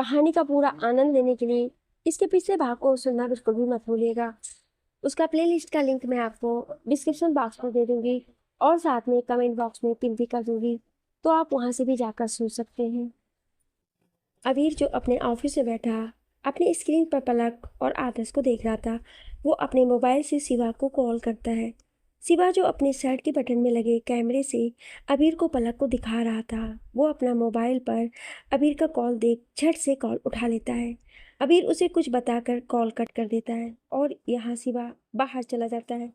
कहानी का पूरा आनंद लेने के लिए इसके पिछले भाग को सुनना बिल्कुल भी मत भूलिएगा। उसका प्लेलिस्ट का लिंक मैं आपको डिस्क्रिप्शन बॉक्स में दे दूंगी और साथ में कमेंट बॉक्स में पिन भी कर दूंगी, तो आप वहां से भी जाकर सुन सकते हैं। अबीर जो अपने ऑफिस में बैठा अपनी स्क्रीन पर पलक और आदर्श को देख रहा था, वो अपने मोबाइल से शिवा को कॉल करता है। शिवा जो अपने शर्ट के बटन में लगे कैमरे से अबीर को पलक को दिखा रहा था, वो अपना मोबाइल पर अबीर का कॉल देख झट से कॉल उठा लेता है। अबीर उसे कुछ बताकर कॉल कट कर देता है और यहाँ शिवा बाहर चला जाता है।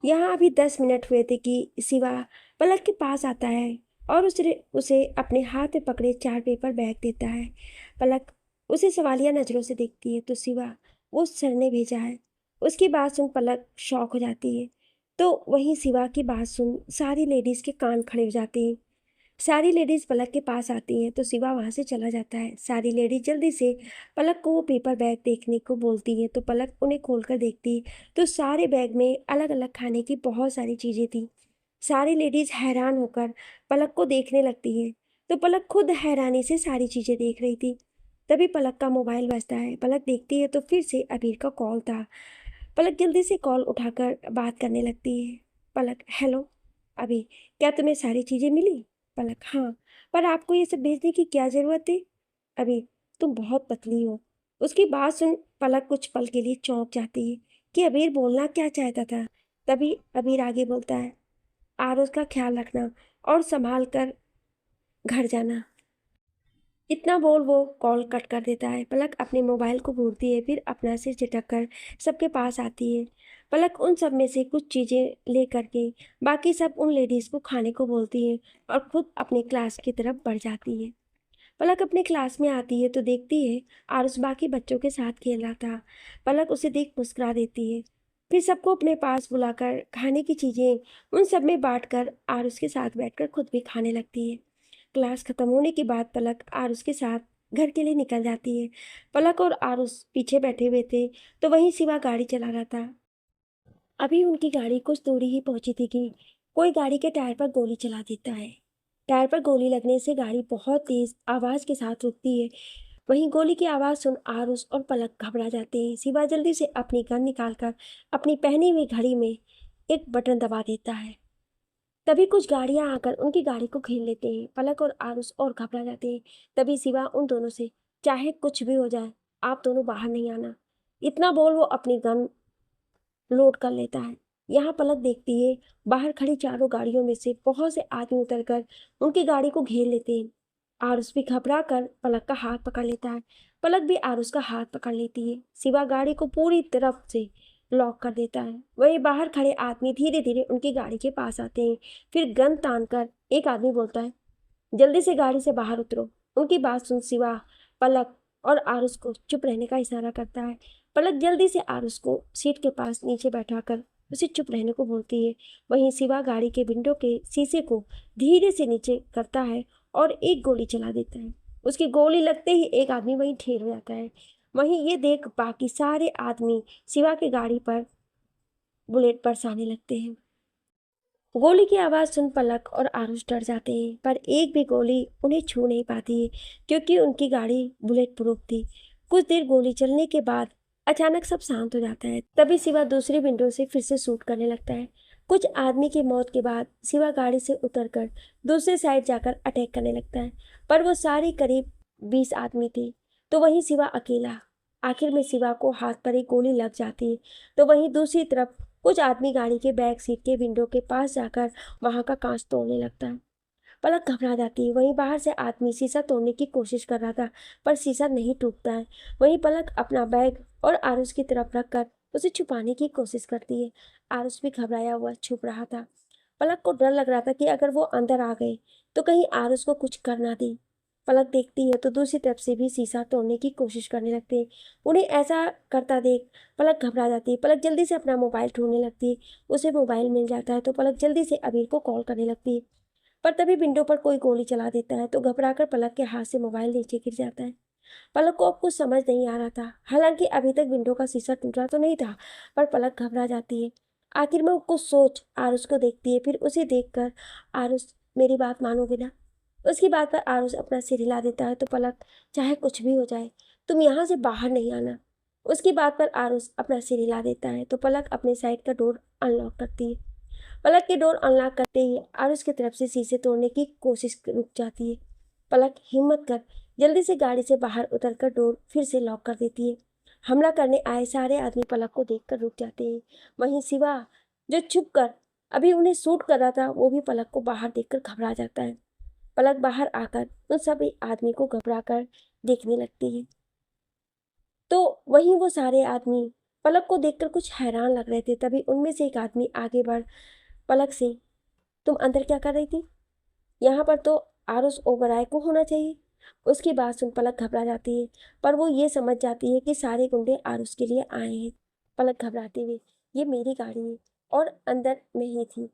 यहाँ अभी 10 मिनट हुए थे कि शिवा पलक के पास आता है और उसे उसे अपने हाथ में पकड़े चार्ट पेपर बैग देता है। पलक उसे सवालिया नजरों से देखती है तो शिवा वो सर ने भेजा है। उसकी बात सुन पलक शॉक हो जाती है। तो वहीं शिवा की बात सुन सारी लेडीज के कान खड़े हो जाते हैं। सारी लेडीज पलक के पास आती हैं तो शिवा वहां से चला जाता है। सारी लेडीज जल्दी से पलक को वो पेपर बैग देखने को बोलती है तो पलक उन्हें खोलकर देखती है तो सारे बैग में अलग अलग खाने की बहुत सारी चीजें थी। सारी लेडीज हैरान होकर पलक को देखने लगती है तो पलक खुद हैरानी से सारी चीजें देख रही थी। तभी पलक का मोबाइल बजता है। पलक देखती है तो फिर से अबीर का कॉल था। पलक जल्दी से कॉल उठाकर बात करने लगती है। पलक, हेलो अभी, क्या तुम्हें सारी चीजें मिली? पलक, हाँ, पर आपको ये सब भेजने की क्या जरूरत है? अभी, तुम बहुत पतली हो। उसकी बात सुन पलक कुछ पल के लिए चौंक जाती है कि अबीर बोलना क्या चाहता था। तभी अबीर आगे बोलता है, आरोज का ख्याल रखना और संभाल कर घर जाना। इतना बोल वो कॉल कट कर देता है। पलक अपने मोबाइल को घूरती है, फिर अपना सिर झटक कर सबके पास आती है। पलक उन सब में से कुछ चीज़ें ले करके बाकी सब उन लेडीज़ को खाने को बोलती है और खुद अपने क्लास की तरफ बढ़ जाती है। पलक अपने क्लास में आती है तो देखती है आरुष बाकी बच्चों के साथ खेल रहा था। पलक उसे देख मुस्कुरा देती है। फिर सबको अपने पास बुलाकर खाने की चीज़ें उन सब में बांटकर आरुष के साथ बैठकर खुद भी खाने लगती है। क्लास खत्म होने के बाद पलक आरुष के साथ घर के लिए निकल जाती है। पलक और आरुष पीछे बैठे हुए थे तो वहीं शिवा गाड़ी चला रहा था। अभी उनकी गाड़ी कुछ दूरी ही पहुंची थी कि कोई गाड़ी के टायर पर गोली चला देता है। टायर पर गोली लगने से गाड़ी बहुत तेज आवाज के साथ रुकती है। वहीं गोली की आवाज सुन आरुष और पलक घबरा जाते हैं। शिवा जल्दी से अपनी गन निकालकर अपनी पहनी हुई घड़ी में एक बटन दबा देता है। तभी कुछ गाड़ियां आकर उनकी गाड़ी को घेर लेते हैं। पलक और आरुष और घबरा जाते हैं। तभी शिवा उन दोनों से, चाहे कुछ भी हो जाए, आप दोनों बाहर नहीं आना। इतना बोल वो अपनी गन लोड कर लेता है। यहाँ पलक देखती है बाहर खड़ी चारों गाड़ियों में से बहुत से आदमी उतरकर उनकी गाड़ी को घेर लेते हैं। आरुष भी घबरा कर पलक का हाथ पकड़ लेता है। पलक भी आरुष का हाथ पकड़ लेती है। शिवा गाड़ी को पूरी तरफ से लॉक कर देता है। वही बाहर खड़े आदमी धीरे धीरे उनकी गाड़ी के पास आते हैं। फिर गन तान कर एक आदमी बोलता है, जल्दी से गाड़ी से बाहर उतरो। उनकी बात सुन शिवा पलक और आरुष को चुप रहने का इशारा करता है। पलक जल्दी से आरुष को सीट के पास नीचे बैठाकर उसे चुप रहने को बोलती है। वहीं शिवा गाड़ी के विंडो के शीशे को धीरे से नीचे करता है और एक गोली चला देता है। उसकी गोली लगते ही एक आदमी वहीं ढेर हो जाता है। वहीं ये देख बाकी सारे आदमी शिवा की गाड़ी पर बुलेट बरसाने लगते हैं। गोली की आवाज सुन पलक और आरुष डर जाते हैं, पर एक भी गोली उन्हें छू नहीं पाती है क्योंकि उनकी गाड़ी बुलेट प्रूफ थी। कुछ देर गोली चलने के बाद अचानक सब शांत हो जाता है। तभी शिवा दूसरी विंडो से फिर से शूट करने लगता है। कुछ आदमी की मौत के बाद शिवा गाड़ी से उतरकर दूसरे साइड जाकर अटैक करने लगता है, पर वो सारे करीब 20 आदमी थे तो वहीं शिवा अकेला। आखिर में शिवा को हाथ पर एक गोली लग जाती है तो वहीं दूसरी तरफ कुछ आदमी गाड़ी के बैक सीट के विंडो के पास जाकर वहां का कांच तोड़ने लगता है। पलक घबरा जाती है। वहीं बाहर से आदमी शीशा तोड़ने की कोशिश कर रहा था, पर शीशा नहीं टूटता है। वहीं पलक अपना बैग और आरुष की तरफ रखकर उसे छुपाने की कोशिश करती है। आरुष भी घबराया हुआ छुप रहा था। पलक को डर लग रहा था कि अगर वो अंदर आ गए तो कहीं आरुष को कुछ कर ना दे। पलक देखती है तो दूसरी तरफ से भी शीशा तोड़ने की कोशिश करने लगते हैं। उन्हें ऐसा करता देख पलक घबरा जाती है। पलक जल्दी से अपना मोबाइल ढूंढने लगती है। उसे मोबाइल मिल जाता है तो पलक जल्दी से अबीर को कॉल करने लगती है, पर तभी विंडो पर कोई गोली चला देता है तो घबराकर पलक के हाथ से मोबाइल नीचे गिर जाता है। पलक को अब कुछ समझ नहीं आ रहा था। हालांकि अभी तक विंडो का शीशा टूटा तो नहीं था, पर पलक घबरा जाती है। आखिर में कुछ सोच आरुष को देखती है। फिर उसे देखकर, आरुष, मेरी बात मानोगे ना? उसकी बात पर आरुष अपना सिर हिला देता है। तो पलक, चाहे कुछ भी हो जाए, तुम यहाँ से बाहर नहीं आना। उसकी बात पर आरुष अपना सिर हिला देता है। तो पलक अपने साइड का डोर अनलॉक करती है। पलक के डोर अनलॉक करते ही आरुष की तरफ से शीशे तोड़ने की कोशिश रुक जाती है। पलक हिम्मत कर जल्दी से गाड़ी से बाहर उतरकर डोर फिर से लॉक कर देती है। हमला करने आए सारे आदमी पलक को देखकर रुक जाते हैं। वहीं शिवा, जो छुप कर अभी उन्हें शूट कर रहा था, वो भी पलक को बाहर देखकर घबरा जाता है। पलक बाहर आकर उन सभी आदमी को घबरा कर देखने लगती है। तो वहीं वो सारे आदमी पलक को देखकर कुछ हैरान लग रहे थे। तभी उनमें से एक आदमी आगे बढ़ पलक से, तुम अंदर क्या कर रही थी? यहाँ पर तो आरुष ओबराय को होना चाहिए। उसकी बात सुन पलक घबरा जाती है, पर वो ये समझ जाती है कि सारे गुंडे आरुष के लिए आए हैं। पलक घबराते हुए, ये मेरी गाड़ी है और अंदर में ही थी,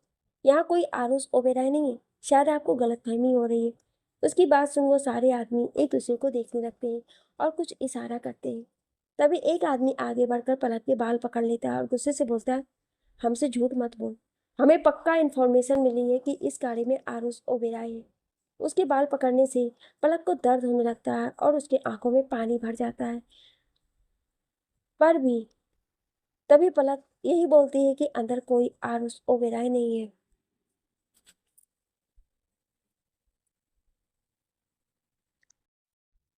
यहाँ कोई आरुष ओबेराय नहीं है, शायद आपको गलतफहमी हो रही है। उसकी बात सुन वो सारे आदमी एक दूसरे को देखने लगते हैं और कुछ इशारा करते हैं। तभी एक आदमी आगे बढ़कर पलक के बाल पकड़ लेता है और गुस्से से बोलता है, हमसे झूठ मत बोल, हमें पक्का इन्फॉर्मेशन मिली है कि इस गाड़ी में आरुष ओबेराय है। उसके बाल पकड़ने से पलक को दर्द होने लगता है और उसके आंखों में पानी भर जाता है। पर भी तभी पलक यही बोलती है कि अंदर कोई आरुष ओबेराय नहीं है।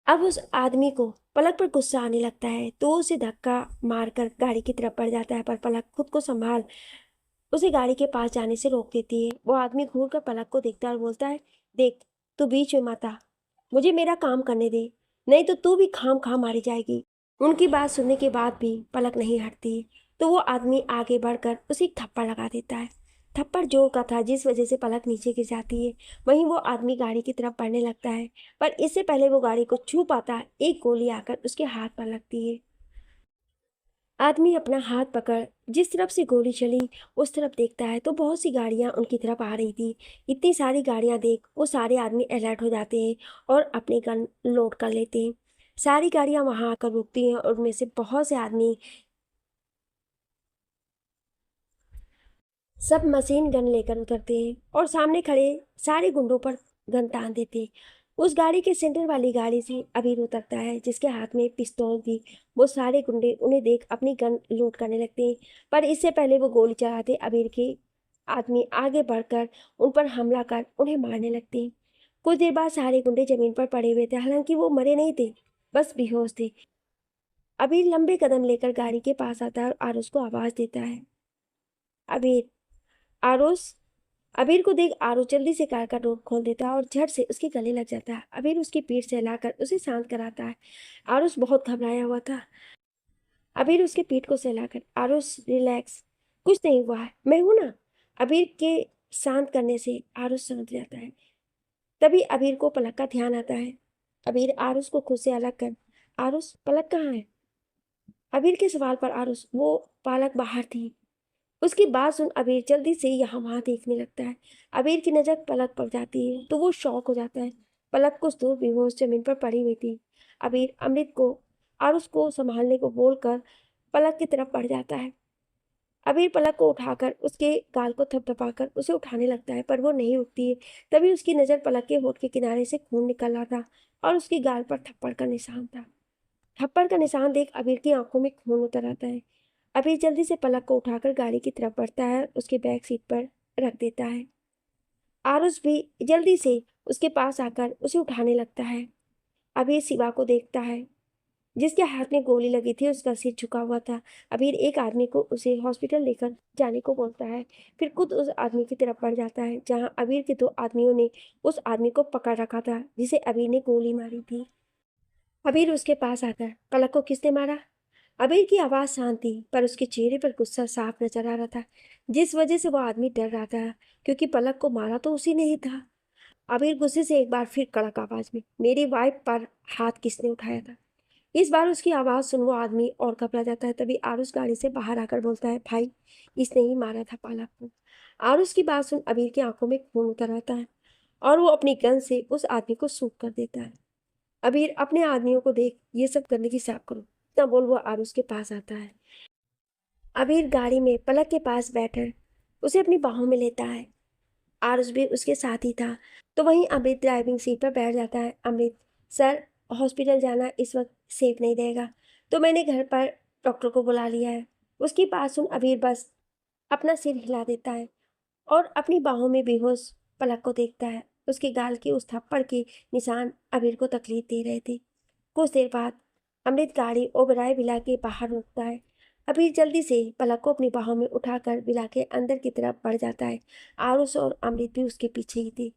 अब उस आदमी को पलक पर गुस्सा आने लगता है, तो उसे धक्का मारकर गाड़ी की तरफ बढ़ जाता है। पर पलक खुद को संभाल उसे गाड़ी के पास जाने से रोक देती है। वो आदमी घूर कर पलक को देखता है और बोलता है, देख, तू बीच में मत आ, मुझे मेरा काम करने दे, नहीं तो तू भी खाम खा मारी जाएगी। उनकी बात सुनने के बाद भी पलक नहीं हटती। तो वो आदमी आगे बढ़कर उसे एक थप्पड़ लगा देता है। थप्पड़ जोर का था, जिस वजह से पलक नीचे गिर जाती है। वहीं वो आदमी गाड़ी की तरफ बढ़ने लगता है, पर इससे पहले वो गाड़ी को छू पाता है, एक गोली आकर उसके हाथ पर लगती है। आदमी अपना हाथ पकड़ जिस तरफ से गोली चली उस तरफ देखता है, तो बहुत सी गाड़ियां उनकी तरफ आ रही थी। इतनी सारी गाड़ियां देख वो सारे आदमी अलर्ट हो जाते हैं और अपने गन लोड कर लेते हैं। सारी गाड़ियां वहां आकर रुकती हैं और उनमें से बहुत से आदमी सब मशीन गन लेकर उतरते हैं और सामने खड़े सारे गुंडों पर गन तान देते हैं। उस गाड़ी के सेंटर वाली गाड़ी से अबीर उतरता है, जिसके हाथ में पिस्तौल थी। वो सारे गुंडे उन्हें देख अपनी गन लोड करने लगते हैं, पर इससे पहले वो गोली चलाते अबीर के आदमी आगे बढ़कर उन पर हमला कर उन्हें मारने लगते हैं। कुछ देर बाद सारे गुंडे जमीन पर पड़े हुए थे, हालांकि वो मरे नहीं थे, बस बेहोश थे। अबीर लंबे कदम लेकर गाड़ी के पास आता है और आरुष को आवाज देता है, अबीर, आरुष। अबीर को देख आरुष जल्दी से कार का डोर खोल देता है और झट से उसके गले लग जाता है। अबीर उसकी पीठ से हिलाकर उसे शांत कराता है। आरुष बहुत घबराया हुआ था। अबीर उसके पीठ को सहलाकर, आरुष रिलैक्स, कुछ नहीं हुआ है, मैं हूं ना। अबीर के शांत करने से आरुष समझ जाता है। तभी अबीर को पलक का ध्यान आता है। अबीर आरुष को खुद से अलग कर, आरुष, पलक कहाँ है? अबीर के सवाल पर आरुष, वो पलक बाहर थी। उसकी बात सुन अबीर जल्दी से यहाँ वहां देखने लगता है। अबीर की नजर पलक पर जाती है तो वो शॉक हो जाता है। पलक कुछ दूर बेहोश जमीन पर पड़ी हुई थी। अबीर अमृत को आरुष को संभालने को बोलकर पलक की तरफ बढ़ जाता है। अबीर पलक को उठाकर उसके गाल को थपथपाकर उसे उठाने लगता है, पर वो नहीं उठती है। तभी उसकी नजर पलक के होठ के किनारे से खून निकल रहा था और उसके गाल पर थप्पड़ का निशान था। थप्पड़ का निशान देख अबीर की आंखों में खून उतर आता है। अबीर जल्दी से पलक को उठाकर गाड़ी की तरफ बढ़ता है, उसके बैक सीट पर रख देता है। आरुष भी जल्दी से उसके पास आकर उसे उठाने लगता है। अबीर शिवा को देखता है, जिसके हाथ में गोली लगी थी, उसका सिर झुका हुआ था। अबीर एक आदमी को उसे हॉस्पिटल लेकर जाने को बोलता है, फिर खुद उस आदमी की तरफ बढ़ जाता है जहां अबीर के दो आदमियों ने उस आदमी को पकड़ रखा था जिसे अबीर ने गोली मारी थी। अबीर उसके पास आकर, पलक को किसने मारा? अबीर की आवाज शांत थी, पर उसके चेहरे पर गुस्सा साफ नजर आ रहा था, जिस वजह से वो आदमी डर रहा था, क्योंकि पलक को मारा तो उसी ने ही था। अबीर गुस्से से एक बार फिर कड़क आवाज में, मेरी वाइफ पर हाथ किसने उठाया था? इस बार उसकी आवाज सुन वो आदमी और घबरा जाता है। तभी आरुष गाड़ी से बाहर आकर बोलता है, भाई, इसने ही मारा था पलक को। आरुष की बात सुन अबीर की आंखों में खून उतर आता है और वो अपनी गन से उस आदमी को शूट कर देता है। अबीर, अपने आदमियों को देख, ये सब गंदगी साफ करो, इतना बोल वो आरुष के पास आता है। अबीर गाड़ी में पलक के पास बैठकर उसे अपनी बाहों में लेता है। आरुष भी उसके साथ ही था। तो वहीं अमृत ड्राइविंग सीट पर बैठ जाता है। अमृत, सर, हॉस्पिटल जाना इस वक्त सेफ नहीं रहेगा, तो मैंने घर पर डॉक्टर को बुला लिया है। उसकी बात सुन अबीर बस अपना सिर हिला देता है और अपनी बाहों में बेहोश पलक को देखता है। उसके गाल के उस थप्पड़ के निशान अबीर को तकलीफ दे रहे थे। कुछ देर बाद अमृत गाड़ी ओबराय विला के बाहर रुकता है। अबीर जल्दी से पलक को अपनी बाहों में उठाकर विला के अंदर की तरफ बढ़ जाता है। आरुष और अमृत भी उसके पीछे ही थे।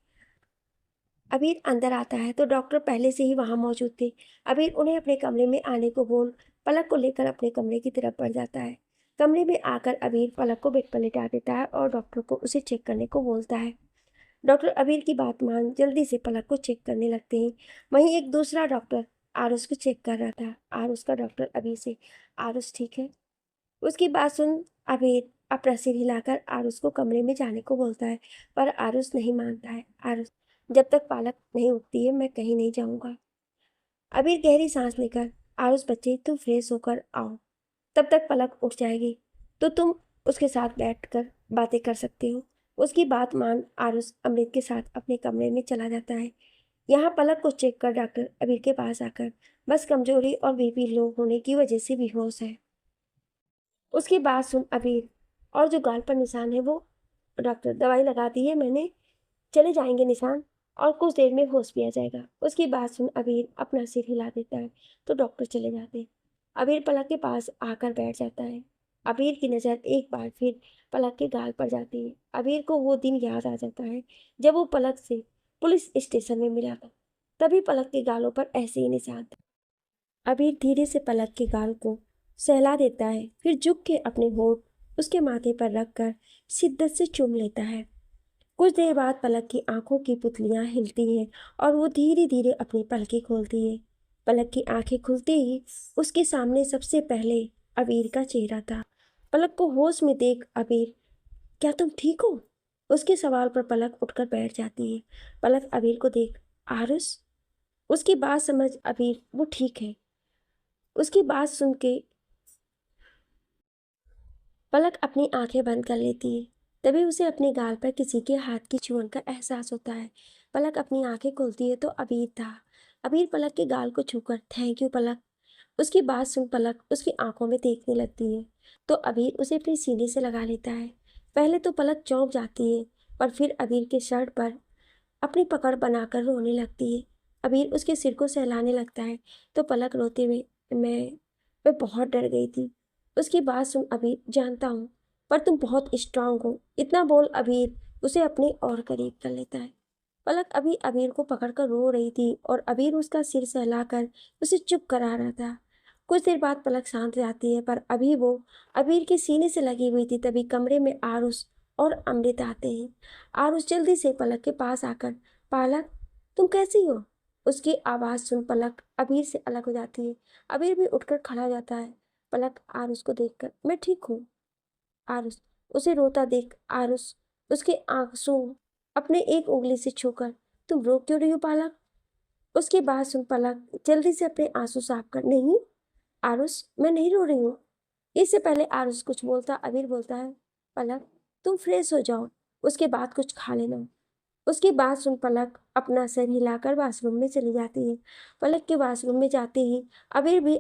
अबीर अंदर आता है तो डॉक्टर पहले से ही वहां मौजूद थे। अबीर उन्हें अपने कमरे में आने को बोल पलक को लेकर अपने कमरे की तरफ बढ़ जाता है। कमरे में आकर अबीर पलक को बेड पर लेटा देता है और डॉक्टर को उसे चेक करने को बोलता है। डॉक्टर अबीर की बात मान जल्दी से पलक को चेक करने लगते हैं। वहीं एक दूसरा डॉक्टर आरुष को चेक कर रहा था। आरुष का डॉक्टर अबीर से, आरुष ठीक है? उसकी बात सुन अबीर अपना सिर हिलाकर आरुष को कमरे में जाने को बोलता है, पर आरुष नहीं मानता है। आरुष, जब तक पालक नहीं उठती है मैं कहीं नहीं जाऊंगा। अबीर गहरी सांस लेकर, आरुष बच्चे तुम फ्रेश होकर आओ, तब तक पलक उठ जाएगी तो तुम उसके साथ बैठकर बातें कर सकते हो। उसकी बात मान आरुष अमृत के साथ अपने कमरे में चला जाता है। यहाँ पलक को चेक कर डॉक्टर अबीर के पास आकर बस कमजोरी और बीपी लो होने की वजह से बेहोश है। उसकी बात सुन अबीर, और जो गाल पर निशान है वो? डॉक्टर, दवाई लगा दी है मैंने, चले जाएंगे निशान और कुछ देर में होश भी आ जाएगा। उसकी बात सुन अबीर अपना सिर हिला देता है तो डॉक्टर चले जाते हैं। अबीर पलक के पास आकर बैठ जाता है। अबीर की नज़र एक बार फिर पलक के गाल पर जाती है। अबीर को वो दिन याद आ जाता है जब वो पलक से पुलिस स्टेशन में मिला था। तभी पलक के गालों पर ऐसे ही निशान थे। अबीर धीरे से पलक के गाल को सहला देता है, फिर झुक के अपने होठ उसके माथे पर रखकर शिद्दत से चूम लेता है। कुछ देर बाद पलक की आंखों की पुतलियां हिलती हैं और वो धीरे धीरे अपनी पलकें खोलती है। पलक की आंखें खुलते ही उसके सामने सबसे पहले अबीर का चेहरा था। पलक को होश में देख अबीर, क्या तुम ठीक हो? उसके सवाल पर पलक उठकर बैठ जाती है। पलक अबीर को देख, आरुष? उसकी बात समझ अबीर वो ठीक है। उसकी बात सुन के पलक अपनी आंखें बंद कर लेती है। तभी उसे अपने गाल पर किसी के हाथ की छुअन का एहसास होता है। पलक अपनी आंखें खोलती है तो अबीर था। अबीर पलक के गाल को छूकर, थैंक यू पलक। उसकी बात सुन पलक उसकी आंखों में देखने लगती है तो अबीर उसे अपने सीने से लगा लेता है। पहले तो पलक चौंक जाती है, पर फिर अबीर के शर्ट पर अपनी पकड़ बनाकर रोने लगती है। अबीर उसके सिर को सहलाने लगता है तो पलक रोते हुए, मैं बहुत डर गई थी। उसकी बात सुन अबीर, जानता हूँ, पर तुम बहुत स्ट्रांग हो। इतना बोल अबीर उसे अपने और करीब कर लेता है। पलक अभी अबीर को पकड़कर रो रही थी और अबीर उसका सिर सहलाकर उसे चुप करा रहा था। कुछ देर बाद पलक शांत जाती है, पर अभी वो अबीर के सीने से लगी हुई थी। तभी कमरे में आरुष और अमृत आते हैं। आरुष जल्दी से पलक के पास आकर, पालक, तुम कैसी हो? उसकी आवाज़ सुन पलक अबीर से अलग हो जाती है। अबीर भी उठकर खड़ा हो जाता है। पलक आरुष को देखकर, मैं ठीक हूँ। आरुष उसे रोता देख आरुष उसके आंसू अपने एक उंगली से छूकर, तुम रो क्यों रही हो पालक? उसकी बात सुन पलक जल्दी से अपने आंसू साफ कर, नहीं आरुष, मैं नहीं रो रही हूँ। इससे पहले आरुष कुछ बोलता अबीर बोलता है, पलक तुम फ्रेश हो जाओ, उसके बाद कुछ खा लेना। उसकी बात सुन पलक अपना सर हिलाकर बाथरूम में चली जाती है। पलक के बाथरूम में जाते ही अबीर भी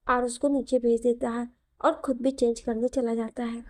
आरुष को नीचे भेज देता है और खुद भी चेंज करने चला जाता है।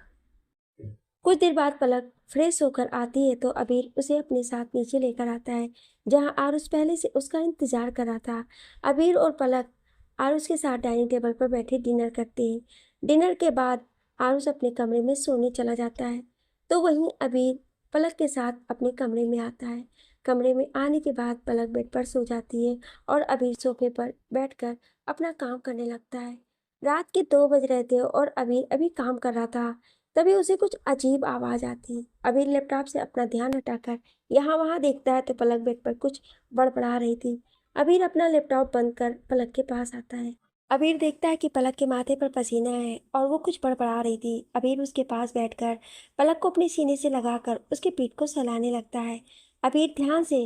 कुछ देर बाद पलक फ्रेश होकर आती है तो अबीर उसे अपने साथ नीचे लेकर आता है, जहां आरुष पहले से उसका इंतजार कर रहा था। अबीर और पलक आरुष के साथ डाइनिंग टेबल पर बैठे डिनर करते हैं। डिनर के बाद आरुष अपने कमरे में सोने चला जाता है तो वहीं अबीर पलक के साथ अपने कमरे में आता है। कमरे में आने के बाद पलक बेड पर सो जाती है और अबीर सोफे पर बैठकर अपना काम करने लगता है। रात के 2 बज रहे थे और अबीर अभी काम कर रहा था। तभी उसे कुछ अजीब आवाज आती है। अबीर लैपटॉप से अपना ध्यान हटाकर यहाँ वहाँ देखता है तो पलक बेड पर कुछ बड़बड़ा रही थी। अबीर अपना लैपटॉप बंद कर पलक के पास आता है। अबीर देखता है कि पलक के माथे पर पसीना है और वो कुछ बड़बड़ा रही थी। अबीर उसके पास बैठकर पलक को अपने सीने से लगाकर उसके पीठ को सहलाने लगता है। अबीर ध्यान से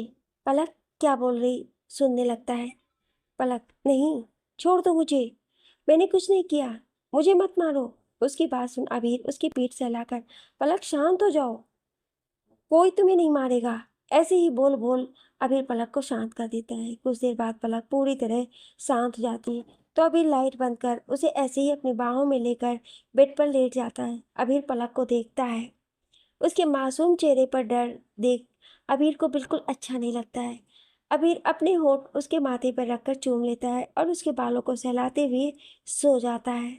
पलक क्या बोल रही सुनने लगता है। पलक, नहीं, छोड़ दो मुझे, मैंने कुछ नहीं किया, मुझे मत मारो। उसकी बात सुन अबीर उसकी पीठ सहलाकर, पलक शांत हो जाओ, कोई तुम्हें नहीं मारेगा, ऐसे ही बोल बोल अबीर पलक को शांत कर देता है। कुछ देर बाद पलक पूरी तरह शांत हो जाती है तो अबीर लाइट बंद कर उसे ऐसे ही अपनी बाहों में लेकर बेड पर लेट जाता है। अबीर पलक को देखता है। उसके मासूम चेहरे पर डर देख अबीर को बिल्कुल अच्छा नहीं लगता है। अबीर अपने होठ उसके माथे पर रखकर चूम लेता है और उसके बालों को सहलाते हुए सो जाता है।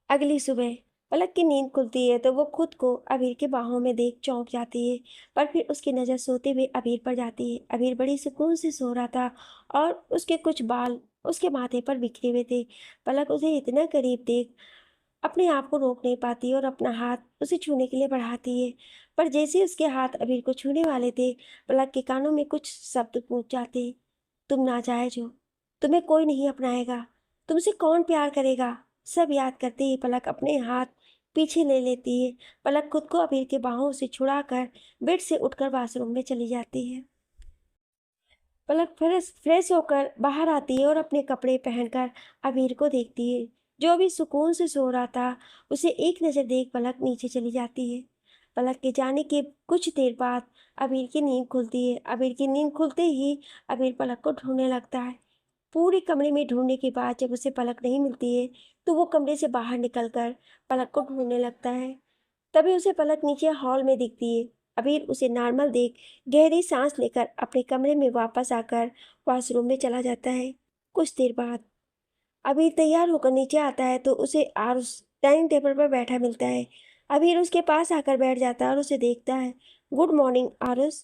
अगली सुबह पलक की नींद खुलती है तो वो खुद को अबीर के बाहों में देख चौंक जाती है, पर फिर उसकी नज़र सोते हुए अबीर पर जाती है। अबीर बड़ी सुकून से सो रहा था और उसके कुछ बाल उसके माथे पर बिखरे हुए थे। पलक उसे इतना करीब देख अपने आप को रोक नहीं पाती और अपना हाथ उसे छूने के लिए बढ़ाती है, पर जैसे ही उसके हाथ अबीर को छूने वाले थे पलक के कानों में कुछ शब्द गूंज जाते। तुम नाजायज हो, तुम्हें कोई नहीं अपनाएगा, तुमसे कौन प्यार करेगा। सब याद करते ही पलक अपने हाथ पीछे ले लेती है। पलक खुद को अबीर के बाहों से छुड़ाकर बेड से उठकर बाथरूम में चली जाती है। पलक फ्रेश फ्रेश होकर बाहर आती है और अपने कपड़े पहनकर अबीर को देखती है, जो अभी सुकून से सो रहा था। उसे एक नज़र देख पलक नीचे चली जाती है। पलक के जाने के कुछ देर बाद अबीर की नींद खुलती है। अबीर की नींद खुलते ही अबीर पलक को ढूंढने लगता है। पूरे कमरे में ढूंढने के बाद जब उसे पलक नहीं मिलती है तो वो कमरे से बाहर निकलकर पलक को ढूंढने लगता है। तभी उसे पलक नीचे हॉल में दिखती है। अबीर उसे नॉर्मल देख गहरी सांस लेकर अपने कमरे में वापस आकर वॉशरूम में चला जाता है। कुछ देर बाद अबीर तैयार होकर नीचे आता है तो उसे आरुष डाइनिंग टेबल पर बैठा मिलता है। अबीर उसके पास आकर बैठ जाता है और उसे देखता है। Good morning Aarush.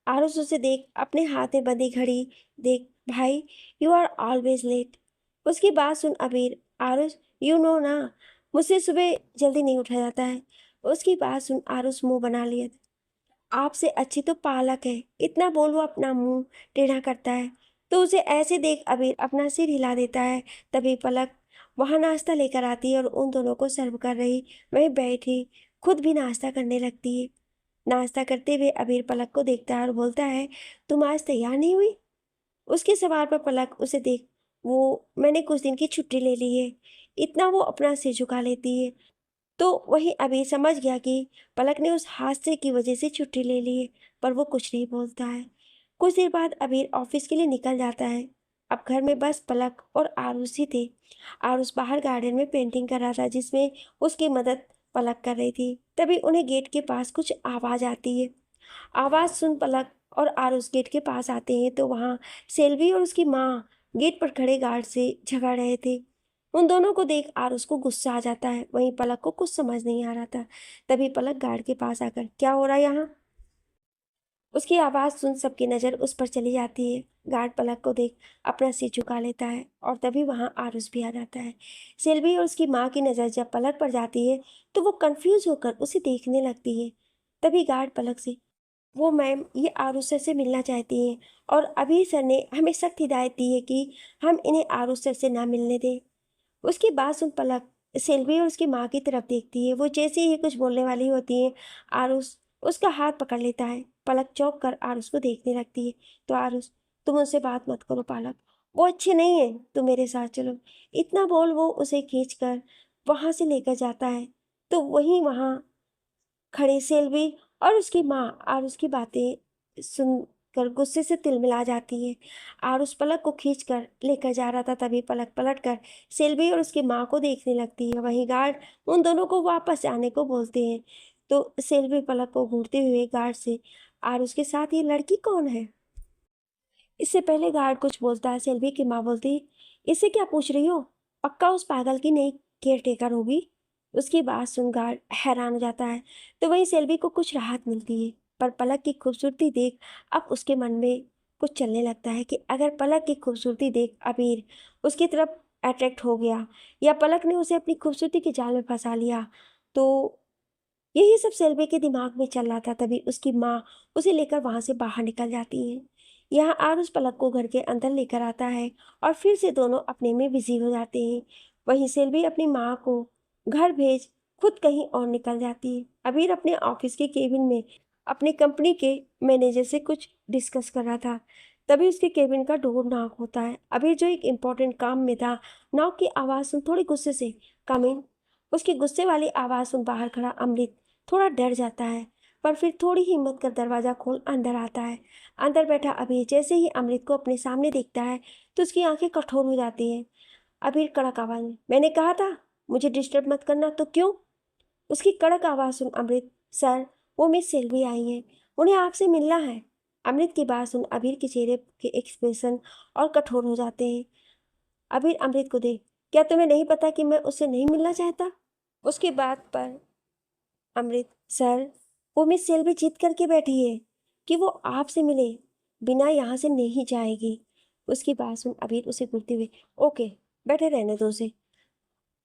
आरुष उसे देख अपने हाथ में बंधी घड़ी देख, भाई यू आर ऑलवेज लेट। उसकी बात सुन अबीर, आरुष यू नो ना, मुझसे सुबह जल्दी नहीं उठा जाता है। उसकी बात सुन आरुष मुंह बना लिया। आपसे अच्छी तो पालक है, इतना बोल वो अपना मुंह टेढ़ा करता है तो उसे ऐसे देख अबीर अपना सिर हिला देता है। तभी पलक वहां नाश्ता लेकर आती है और उन दोनों को सर्व कर रही वहीं बैठी खुद भी नाश्ता करने लगती है। नाश्ता करते हुए अबीर पलक को देखता है और बोलता है, तुम आज तैयार नहीं हुई। उसके सवाल पर पलक उसे देख, वो मैंने कुछ दिन की छुट्टी ले ली है, इतना वो अपना सिर झुका लेती है। तो वहीं अबीर समझ गया कि पलक ने उस हादसे की वजह से छुट्टी ले ली है, पर वो कुछ नहीं बोलता है। कुछ देर बाद अबीर ऑफिस के लिए निकल जाता है। अब घर में बस पलक और आरुष ही थे। आरुष बाहर गार्डन में पेंटिंग कर रहा था जिसमें उसकी मदद पलक कर रही थी। तभी उन्हें गेट के पास कुछ आवाज आती है। आवाज सुन पलक और आरुष गेट के पास आते हैं तो वहाँ सेल्वी और उसकी माँ गेट पर खड़े गार्ड से झगड़ रहे थे। उन दोनों को देख आरुष को गुस्सा आ जाता है, वहीं पलक को कुछ समझ नहीं आ रहा था। तभी पलक गार्ड के पास आकर, क्या हो रहा है यहाँ। उसकी आवाज सुन सबकी नजर उस पर चली जाती है। गार्ड पलक को देख अपना सिर झुका लेता है और तभी वहाँ आरुष भी आ जाता है। सेल्वी और उसकी माँ की नजर जब पलक पर जाती है तो वो कंफ्यूज होकर उसे देखने लगती है। तभी गार्ड पलक से, वो मैम ये आरुष सर से मिलना चाहती हैं और अभी सर ने हमें सख्त हिदायत दी है कि हम इन्हें आरुष सर से ना मिलने दें। उसकी बात सुन पलक सेल्वी और उसकी माँ की तरफ देखती है। वो जैसे ही कुछ बोलने वाली होती है आरुष उसका हाथ पकड़ लेता है। पलक चौंक कर आरुष को देखने लगती है तो आरुष, तुम उनसे बात मत करो पालक, वो अच्छे नहीं है, तुम मेरे साथ चलो। इतना बोल वो उसे खींच कर वहाँ से लेकर जाता है तो वहाँ खड़ी सेल्वी और उसकी माँ आरुष की बातें सुनकर गुस्से से तिलमिला जाती है। आरुष पलक को खींचकर लेकर जा रहा था तभी पलक पलटकर सेल्वी और उसकी माँ को देखने लगती है। वहीं गार्ड उन दोनों को वापस आने को बोलते हैं तो सेल्वी पलक को घूरते हुए गार्ड से, आरुष के साथ ये लड़की कौन है। इससे पहले गार्ड कुछ बोलता है, सेल्वी की माँ बोलती, इससे क्या पूछ रही हो, पक्का उस पागल की नई केयर टेकर होगी। उसकी बात सुन गार्ड हैरान हो जाता है तो वहीं सेल्वी को कुछ राहत मिलती है, पर पलक की खूबसूरती देख अब उसके मन में कुछ चलने लगता है कि अगर पलक की खूबसूरती देख अबीर उसकी तरफ अट्रैक्ट हो गया या पलक ने उसे अपनी खूबसूरती के जाल में फंसा लिया तो यही सब सेल्वी के दिमाग में चल रहा था। तभी उसकी माँ उसे लेकर वहां से बाहर निकल जाती है। यहाँ आरुष पलक को घर के अंदर लेकर आता है और फिर से दोनों अपने में बिजी हो जाते हैं। वहीं सेल्वी अपनी माँ को घर भेज खुद कहीं और निकल जाती है। अबीर अपने ऑफिस के केबिन में अपनी कंपनी के मैनेजर से कुछ डिस्कस कर रहा था। तभी उसके केबिन का डोर नॉक होता है। अबीर जो एक इम्पोर्टेंट काम में था, नॉक की आवाज़ सुन थोड़ी गुस्से से, कम इन। उसकी गुस्से वाली आवाज़ सुन बाहर खड़ा अमृत थोड़ा डर जाता है, पर फिर थोड़ी हिम्मत कर दरवाज़ा खोल अंदर आता है। अंदर बैठा अबीर जैसे ही अमृत को अपने सामने देखता है तो उसकी आंखें कठोर हो जाती हैं। अबीर कड़क आवाज में, मैंने कहा था मुझे डिस्टर्ब मत करना, तो क्यों? उसकी कड़क आवाज़ सुन अमृत, सर वो मिस सेल्वी आई हैं, उन्हें आपसे मिलना है। अमृत की बात सुन अबीर के चेहरे के एक्सप्रेशन और कठोर हो जाते हैं। अबीर अमृत को देख, क्या तुम्हें नहीं पता कि मैं उससे नहीं मिलना चाहता? उसकी बात पर अमृत, सर वो मिस सेल्वी जिद करके बैठी है कि वो आपसे मिले बिना यहाँ से नहीं जाएगी। उसकी बात सुन अबीर उसे घूरते हुए, ओके बैठे रहने दो उसे,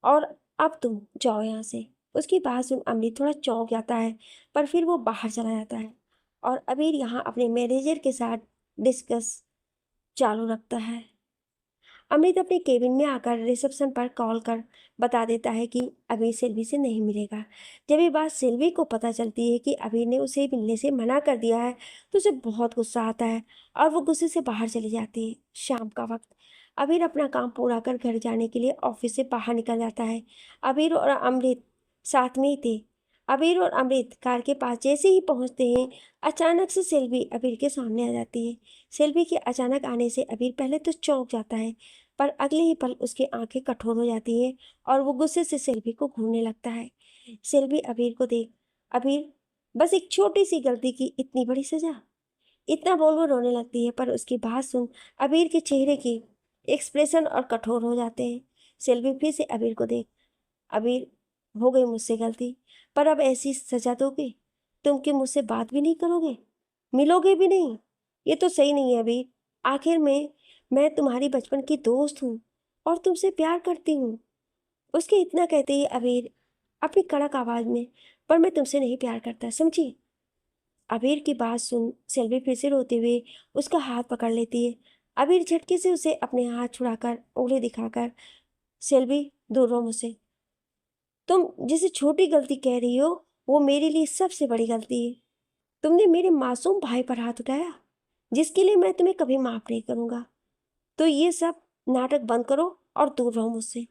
और अब तुम जाओ यहाँ से। उसकी बात सुन अमृत थोड़ा चौंक जाता है, पर फिर वो बाहर चला जाता है और अबीर यहाँ अपने मैनेजर के साथ डिस्कस चालू रखता है। अमित अपने केबिन में आकर रिसेप्शन पर कॉल कर बता देता है कि अबीर सेल्वी से नहीं मिलेगा। जब ये बात सेल्वी को पता चलती है कि अबीर ने उसे मिलने से मना कर दिया है तो उसे बहुत गुस्सा आता है और वो गुस्से से बाहर चली जाती है। शाम का वक्त, अबीर अपना काम पूरा कर घर जाने के लिए ऑफिस से बाहर निकल जाता है। अबीर और अमृत साथ में ही थे। अबीर और अमृत कार के पास जैसे ही पहुंचते हैं, अचानक से सेल्वी अबीर के सामने आ जाती है। सेल्वी के अचानक आने से अबीर पहले तो चौंक जाता है, पर अगले ही पल उसकी आंखें कठोर हो जाती हैं और वो गुस्से से सेल्वी को घूरने लगता है। सेल्वी अबीर को देख, अबीर बस एक छोटी सी गलती की इतनी बड़ी सजा, इतना बोल वो रोने लगती है। पर उसकी बात सुन अबीर के चेहरे की एक्सप्रेशन और कठोर हो जाते हैं। सेल्वी फिर से अबीर को देख, अबीर हो गई मुझसे गलती, पर अब ऐसी सजा दोगे तुम कि मुझसे बात भी नहीं करोगे, मिलोगे भी नहीं? ये तो सही नहीं है अबीर। आखिर में मैं तुम्हारी बचपन की दोस्त हूँ और तुमसे प्यार करती हूँ। उसके इतना कहते ही अबीर अपनी कड़क आवाज में, पर मैं तुमसे नहीं प्यार करता, समझी? अबीर की बात सुन सेल्वी फिर से रोते हुए उसका हाथ पकड़ लेती है। अबीर झटके से उसे अपने हाथ छुड़ाकर उंगली दिखाकर, सेल्वी दूर रहो मुझसे। तुम जिसे छोटी गलती कह रही हो वो मेरे लिए सबसे बड़ी गलती है। तुमने मेरे मासूम भाई पर हाथ उठाया, जिसके लिए मैं तुम्हें कभी माफ नहीं करूंगा। तो ये सब नाटक बंद करो और दूर रहो मुझसे।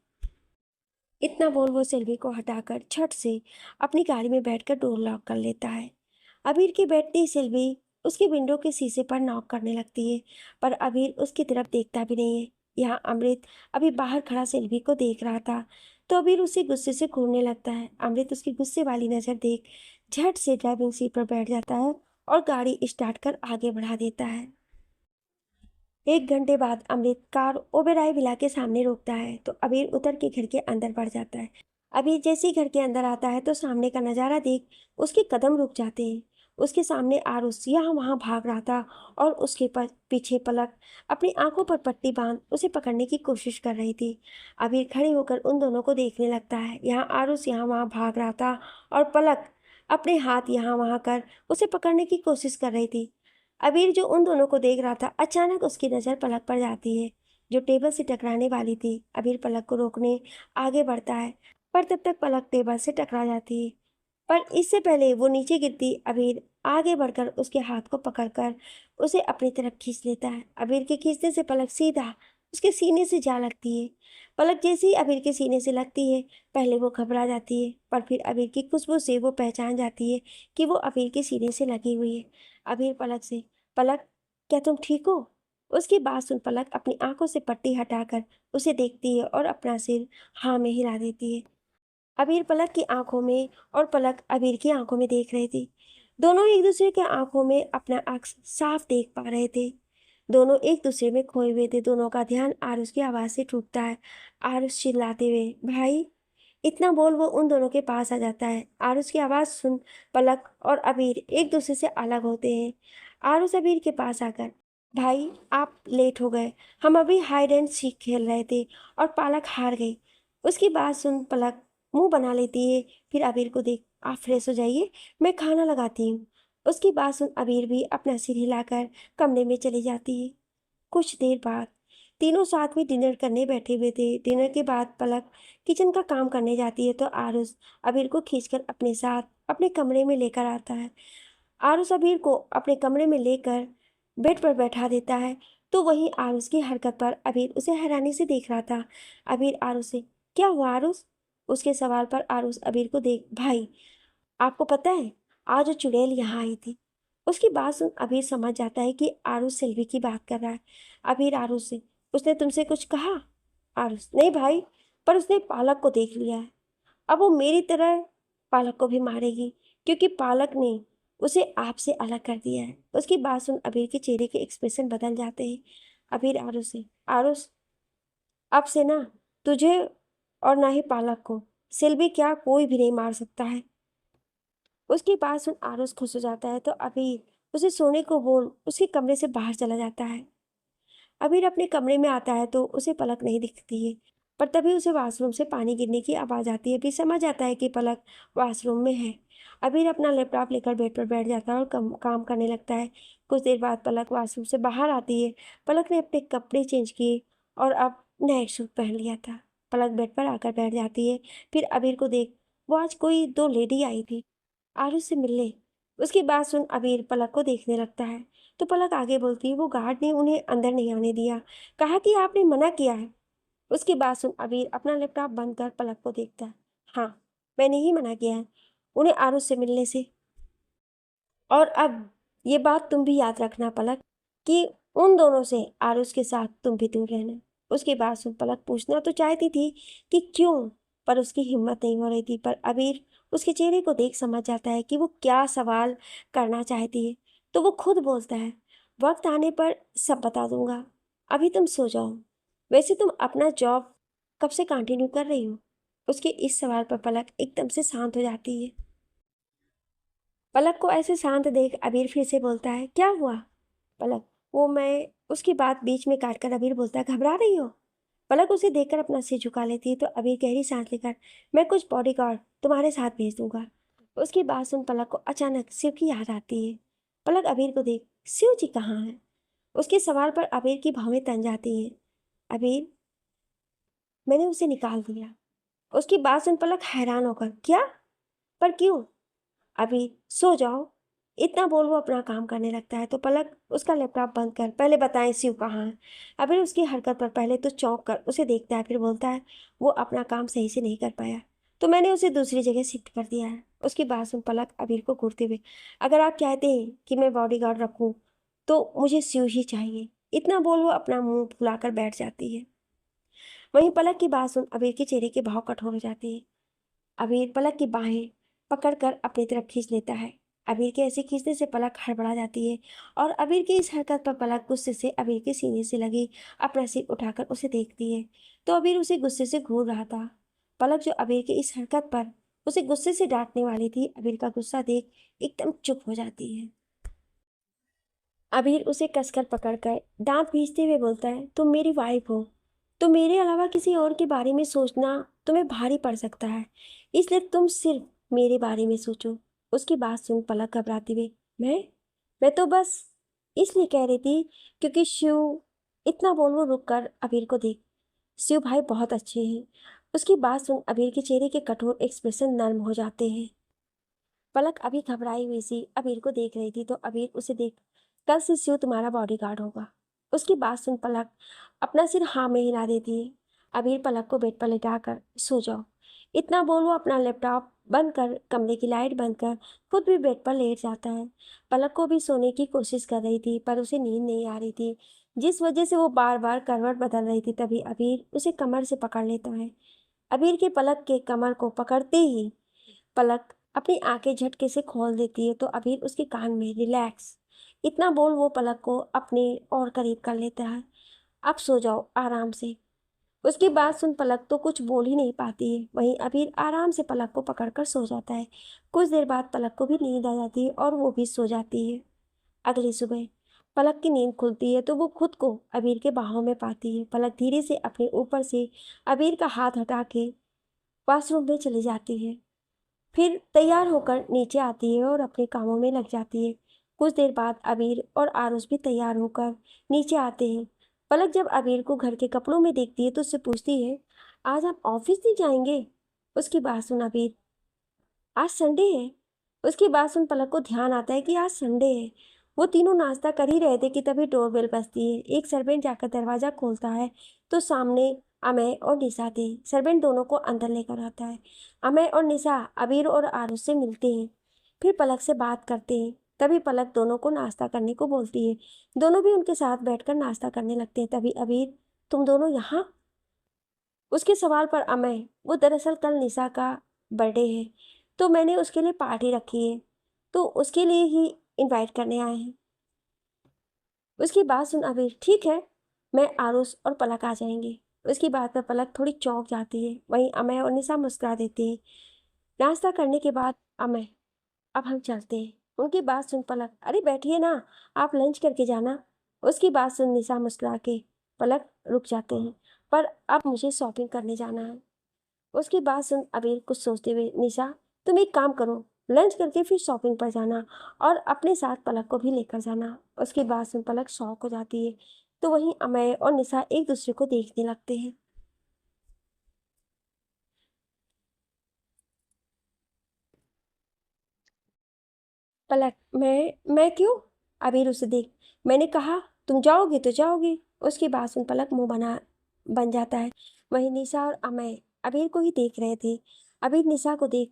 इतना बोल वो सेल्वी को हटाकर छट से अपनी गाड़ी में बैठकर डोर लॉक कर लेता है। अबीर के बैठते ही सेल्वी उसके विंडो के शीशे पर नॉक करने लगती है, पर अबीर उसकी तरफ देखता भी नहीं है। यहाँ अमृत अभी बाहर खड़ा सेल्वी को देख रहा था तो अबीर उसे गुस्से से घूरने लगता है। अमृत उसकी गुस्से वाली नज़र देख झट से ड्राइविंग सीट पर बैठ जाता है और गाड़ी स्टार्ट कर आगे बढ़ा देता है। 1 घंटे बाद अमृत कार ओबेराय विला के सामने रोकता है तो अबीर उतर के घर के अंदर बढ़ जाता है। अबीर जैसे ही घर के अंदर आता है तो सामने का नज़ारा देख उसके कदम रुक जाते हैं। उसके सामने आरुष यहाँ वहाँ भाग रहा था और उसके पीछे पलक अपनी आंखों पर पट्टी बांध उसे पकड़ने की कोशिश कर रही थी। अबीर खड़े होकर उन दोनों को देखने लगता है। यहाँ आरुष यहाँ वहाँ भाग रहा था और पलक अपने हाथ यहाँ वहाँ कर उसे पकड़ने की कोशिश कर रही थी। अबीर जो उन दोनों को देख रहा था, अचानक उसकी नज़र पलक पर जाती है जो टेबल से टकराने वाली थी। अबीर पलक को रोकने आगे बढ़ता है, पर तब तक पलक टेबल से टकरा जाती है। पर इससे पहले वो नीचे गिरती अबीर आगे बढ़कर उसके हाथ को पकड़कर उसे अपनी तरफ खींच लेता है। अबीर के खींचने से पलक सीधा उसके सीने से जा लगती है। पलक जैसे ही अबीर के सीने से लगती है, पहले वो घबरा जाती है, पर फिर अबीर की खुशबू से वो पहचान जाती है कि वो अबीर के सीने से लगी हुई है। अबीर पलक से, पलक क्या तुम ठीक हो? उसकी बात सुन पलक अपनी आंखों से पट्टी हटाकर उसे देखती है और अपना सिर हाँ में हिला देती है। अबीर पलक की आंखों में और पलक अबीर की आंखों में देख रही थी। दोनों एक दूसरे के आंखों में अपना अक्स साफ देख पा रहे थे। दोनों एक दूसरे में खोए हुए थे। दोनों का ध्यान आरुष की आवाज़ से टूटता है। आरुष चिल्लाते हुए, भाई! इतना बोल वो उन दोनों के पास आ जाता है। आरुष की आवाज़ सुन पलक और अबीर एक दूसरे से अलग होते हैं। आरुष अबीर के पास आकर, भाई आप लेट हो गए, हम अभी हाइड एंड सीक खेल रहे थे और पलक हार गई। उसकी बात सुन पलक मुंह बना लेती है। फिर अबीर को देख, आप फ्रेश हो जाइए, मैं खाना लगाती हूँ। उसकी बात सुन अबीर भी अपना सिर हिलाकर कमरे में चली जाती है। कुछ देर बाद तीनों साथ में डिनर करने बैठे हुए थे। डिनर के बाद पलक किचन का काम करने जाती है तो आरुष अबीर को खींचकर अपने साथ अपने कमरे में लेकर आता है। आरुष अबीर को अपने कमरे में लेकर बेड पर बैठा देता है तो वहीं आरुष की हरकत पर अबीर उसे हैरानी से देख रहा था। अबीर आरुष से, क्या हुआ आरुष? उसके सवाल पर आरुष अबीर को देख, भाई आपको पता है आज जो चुड़ैल यहाँ आई थी। उसकी बात सुन अबीर समझ जाता है कि आरुष सेल्वी की बात कर रहा है। अबीर आरुष से, उसने तुमसे कुछ कहा? आरुष, नहीं भाई, पर उसने पालक को देख लिया है। अब वो मेरी तरह पालक को भी मारेगी, क्योंकि पालक ने उसे आपसे अलग कर दिया है। उसकी बात सुन अबीर के चेहरे के एक्सप्रेशन बदल जाते हैं। अबीर आरुष से, आरुष, अब से ना तुझे और ना ही पालक को, सेल्वी क्या, कोई भी नहीं मार सकता है। उसकी बात सुन आरुष खुश हो जाता है तो अबीर उसे सोने को बोल उसके कमरे से बाहर चला जाता है। अबीर अपने कमरे में आता है तो उसे पलक नहीं दिखती है, पर तभी उसे वॉशरूम से पानी गिरने की आवाज़ आती है। अबीर समझ आता है कि पलक वॉशरूम में है। अबीर अपना लैपटॉप लेकर बेड पर बैठ जाता है और काम करने लगता है। कुछ देर बाद पलक वॉशरूम से बाहर आती है। पलक ने अपने कपड़े चेंज किए और अब नाइट सूट पहन लिया था। पलक बेड पर आकर बैठ जाती है। फिर अबीर को देख, वो आज कोई दो लेडी आई थी आरुष से मिलने। उसकी बात सुन अबीर पलक को देखने लगता है तो पलक आगे बोलती है, वो गार्ड ने उन्हें अंदर नहीं आने दिया, कहा कि आपने मना किया है। उसकी बात सुन अबीर अपना लैपटॉप बंद कर पलक को देखता है। हाँ, मैंने ही मना किया है उन्हें आरुष से मिलने से। और अब ये बात तुम भी याद रखना पलक, कि उन दोनों से आरुष के साथ तुम भी दूर रहना। उसकी बात सुन पलक पूछना तो चाहती थी कि क्यों, पर उसकी हिम्मत नहीं हो रही थी। पर अबीर उसके चेहरे को देख समझ जाता है कि वो क्या सवाल करना चाहती है, तो वो खुद बोलता है, वक्त आने पर सब बता दूंगा, अभी तुम सो जाओ। वैसे तुम अपना जॉब कब से कंटिन्यू कर रही हो? उसके इस सवाल पर पलक एकदम से शांत हो जाती है। पलक को ऐसे शांत देख अबीर फिर से बोलता है, क्या हुआ? पलक, वो मैं, उसकी बात बीच में काटकर अबीर बोलता है, घबरा रही हो? पलक उसे देखकर अपना सिर झुका लेती है तो अबीर गहरी सांस लेकर, मैं कुछ बॉडीगार्ड तुम्हारे साथ भेज दूंगा। उसकी बात सुन पलक को अचानक शिव की याद आती है। पलक अबीर को देख, शिव जी कहाँ हैं? उसके सवाल पर अबीर की भवें तन जाती हैं। अबीर, मैंने उसे निकाल दिया। उसकी बात सुन पलक हैरान होकर, क्या? पर क्यों? अभी सो जाओ, इतना बोल वो अपना काम करने लगता है तो पलक उसका लैपटॉप बंद कर, पहले बताएं शिव कहाँ है। अभी उसकी हरकत पर पहले तो चौंक कर उसे देखता है, फिर बोलता है, वो अपना काम सही से नहीं कर पाया तो मैंने उसे दूसरी जगह शिफ्ट कर दिया है। उसकी बात सुन पलक अबीर को घूरते हुए, अगर आप चाहते हैं कि मैं बॉडीगार्ड रखूं तो मुझे शिव ही चाहिए, इतना बोल वो अपना मुंह फुलाकर बैठ जाती है। वहीं पलक की बात सुन अबीर के चेहरे के भाव कठोर हो जाते हैं। अबीर पलक की बाहें पकड़कर अपनी तरफ खींच लेता है। अबीर के ऐसे खींचने से पलक हड़बड़ा जाती है और अबीर की इस हरकत पर पलक गुस्से से अबीर के सीने से लगी अपना सिर उठाकर उसे देखती है तो अबीर उसे गुस्से से घूर रहा था। पलक जो अबीर की इस हरकत पर उसे गुस्से से डांटने वाली थी, अबीर का गुस्सा देख एकदम चुप हो जाती है। अबीर उसे कसकर पकड़कर दांत भींचते हुए बोलता है, तुम मेरी वाइफ हो, तो मेरे अलावा किसी और के बारे में सोचना तुम्हें भारी पड़ सकता है, इसलिए तुम सिर्फ मेरे बारे में सोचो। उसकी बात सुन पलक घबराती हुई, मैं तो बस इसलिए कह रही थी क्योंकि शिव, इतना बोल वो रुक कर अबीर को देख, शिव भाई बहुत अच्छे हैं। उसकी बात सुन अबीर के चेहरे के कठोर एक्सप्रेशन नर्म हो जाते हैं। पलक अभी घबराई हुई सी अबीर को देख रही थी तो अबीर उसे देख, कल से शिव तुम्हारा बॉडीगार्ड होगा। उसकी बात सुन पलक अपना सिर हाँ में हिला देती है। अबीर पलक को बेड पर लिटाकर, सो जाओ, इतना बोल वो अपना लैपटॉप बंद कर कमरे की लाइट बंद कर खुद भी बेड पर लेट जाता है। पलक को भी सोने की कोशिश कर रही थी पर उसे नींद नहीं आ रही थी, जिस वजह से वो बार बार करवट बदल रही थी। तभी अबीर उसे कमर से पकड़ लेता है। अबीर के पलक के कमर को पकड़ते ही पलक अपनी आंखें झटके से खोल देती है तो अबीर उसके कान में, रिलैक्स, इतना बोल वो पलक को अपने और करीब कर लेता है। अब सो जाओ आराम से। उसकी बात सुन पलक तो कुछ बोल ही नहीं पाती है। वहीं अबीर आराम से पलक को पकड़कर सो जाता है। कुछ देर बाद पलक को भी नींद आ जाती है और वो भी सो जाती है। अगली सुबह पलक की नींद खुलती है तो वो खुद को अबीर के बाहों में पाती है। पलक धीरे से अपने ऊपर से अबीर का हाथ हटा के वॉशरूम में चली जाती है। फिर तैयार होकर नीचे आती है और अपने कामों में लग जाती है। कुछ देर बाद अबीर और आरुष भी तैयार होकर नीचे आते हैं। पलक जब अबीर को घर के कपड़ों में देखती है तो उससे पूछती है, आज आप ऑफिस नहीं जाएंगे? उसकी बात सुन अबीर, आज संडे है। उसकी बात सुन पलक को ध्यान आता है कि आज संडे है। वो तीनों नाश्ता कर ही रहे थे कि तभी डोरबेल बजती है। एक सर्वेंट जाकर दरवाजा खोलता है तो सामने अमय और निशा थे। सर्वेंट दोनों को अंदर लेकर आता है। अमय और निशा अबीर और आरुष से मिलते हैं। फिर पलक से बात करते हैं। तभी पलक दोनों को नाश्ता करने को बोलती है। दोनों भी उनके साथ बैठकर नाश्ता करने लगते हैं। तभी अबीर, तुम दोनों यहाँ? उसके सवाल पर अमय, वो दरअसल कल निशा का बर्थडे है, तो मैंने उसके लिए पार्टी रखी है, तो उसके लिए ही इनवाइट करने आए हैं। उसकी बात सुन अबीर, ठीक है, मैं आरुष और पलक आ जाएंगे। उसकी बात पर पलक थोड़ी चौंक जाती है। वहीं अमय और निशा मुस्कुरा देते हैं। नाश्ता करने के बाद अमय, अब हम चलते हैं। उनकी बात सुन पलक, अरे बैठिए ना, आप लंच करके जाना। उसकी बात सुन निशा मुस्कुरा के पलक रुक जाते हैं, पर अब मुझे शॉपिंग करने जाना है। उसकी बात सुन अबीर कुछ सोचते हुए, निशा तुम एक काम करो, लंच करके फिर शॉपिंग पर जाना और अपने साथ पलक को भी लेकर जाना। उसकी बात सुन पलक शॉक हो जाती है। तो वहीं अमय और निशा एक दूसरे को देखने लगते हैं। पलक, मैं क्यों? अबीर उसे देख, मैंने कहा तुम जाओगे तो जाओगे। उसकी बात सुन पलक मुंह बन जाता है। वहीं निशा और अमय अबीर को ही देख रहे थे। अबीर निशा को देख,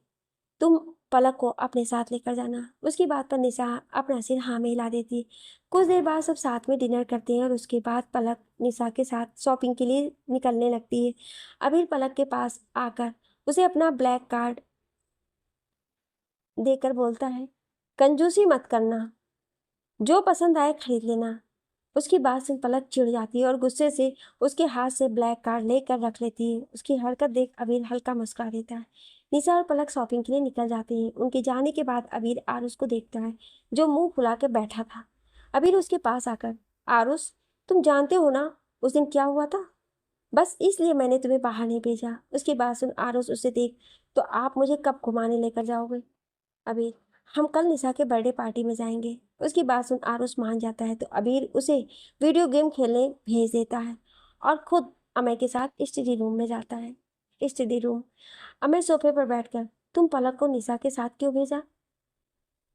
तुम पलक को अपने साथ लेकर जाना। उसकी बात पर निशा अपना सिर हाँ में हिला देती। कुछ देर बाद सब साथ में डिनर करते हैं और उसके बाद पलक निशा के साथ शॉपिंग के लिए निकलने लगती है। अबीर पलक के पास आकर उसे अपना ब्लैक कार्ड देकर बोलता है, कंजूसी मत करना, जो पसंद आए खरीद लेना। उसकी बात सुन पलक चिढ़ जाती है और गुस्से से उसके हाथ से ब्लैक कार्ड लेकर रख लेती है। उसकी हरकत देख अबीर हल्का मुस्कुरा देता है। निशा और पलक शॉपिंग के लिए निकल जाते हैं। उनके जाने के बाद अबीर आरुष को देखता है, जो मुंह फुला के बैठा था। अबीर उसके पास आकर, आरुष, तुम जानते हो ना उस दिन क्या हुआ था? बस इसलिए मैंने तुम्हें बाहर नहीं भेजा। उसकी बात सुन आरुष उसे देख, तो आप मुझे कब घुमाने लेकर जाओगे? अबीर, हम कल निशा के बर्थडे पार्टी में जाएंगे। उसकी बात सुन आरुष मान जाता है। तो अबीर उसे वीडियो गेम खेलने भेज देता है और खुद अमय के साथ स्टडी रूम में जाता है। Study room. अमय सोफे पर बैठकर, तुम पलक को निशा के साथ क्यों भेजा?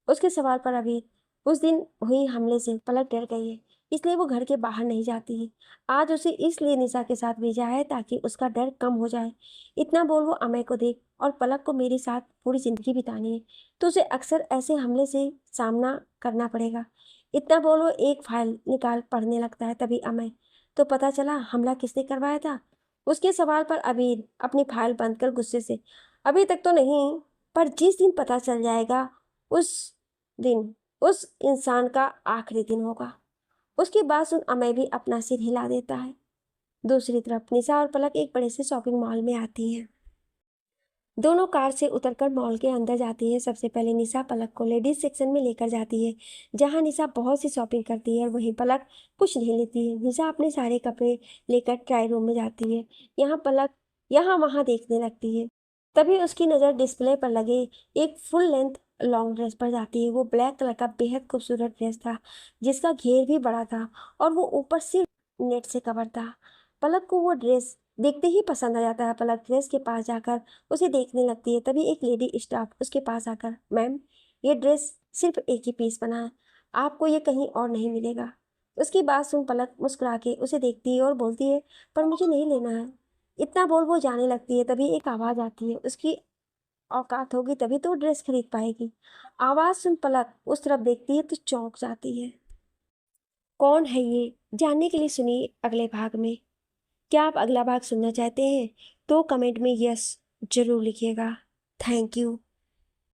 उसके सवाल पर अबीर, उस दिन हुई हमले से पलक डर गई है, इसलिए वो घर के बाहर नहीं जाती है। आज उसे इसलिए निशा के साथ भेजा है ताकि उसका डर कम हो जाए। इतना बोल वो अमय को देख, और पलक को मेरे साथ पूरी जिंदगी बितानी है, तो उसे अक्सर ऐसे हमले से सामना करना पड़ेगा। इतना बोल वो एक फाइल निकाल पढ़ने लगता है। तभी अमय, तो पता चला हमला किसने करवाया था? उसके सवाल पर अबीर अपनी फाइल बंद कर गुस्से से, अभी तक तो नहीं, पर जिस दिन पता चल जाएगा उस दिन उस इंसान का आखिरी दिन होगा। उसकी बात सुन अमय भी अपना सिर हिला देता है। दूसरी तरफ निशा और पलक एक बड़े से शॉपिंग मॉल में आती हैं। दोनों कार से उतरकर मॉल के अंदर जाती है। सबसे पहले निशा पलक को लेडीज सेक्शन में लेकर जाती है, जहां निशा बहुत सी शॉपिंग करती है और वहीं पलक कुछ नहीं लेती है। निशा अपने सारे कपड़े लेकर ट्राई रूम में जाती है। यहाँ पलक यहाँ वहाँ देखने लगती है। तभी उसकी नज़र डिस्प्ले पर लगे एक फुल लेंथ लॉन्ग ड्रेस पर जाती है। वो ब्लैक कलर का बेहद खूबसूरत ड्रेस था, जिसका घेर भी बड़ा था और वो ऊपर सिर्फ नेट से कवर था। पलक को वो ड्रेस देखते ही पसंद आ जाता है। पलक ड्रेस के पास जाकर उसे देखने लगती है। तभी एक लेडी स्टाफ उसके पास आकर, मैम, ये ड्रेस सिर्फ एक ही पीस बना है, आपको ये कहीं और नहीं मिलेगा। उसकी बात सुन पलक मुस्कुरा के उसे देखती है और बोलती है, पर मुझे नहीं लेना है। इतना बोल वो जाने लगती है। तभी एक आवाज़ आती है, उसकी औकात होगी तभी तो वो ड्रेस खरीद पाएगी। आवाज़ सुन पलक उस तरफ देखती है तो चौंक जाती है। कौन है ये, जानने के लिए सुनिए अगले भाग में। क्या आप अगला भाग सुनना चाहते हैं? तो कमेंट में यस जरूर लिखिएगा। Thank you.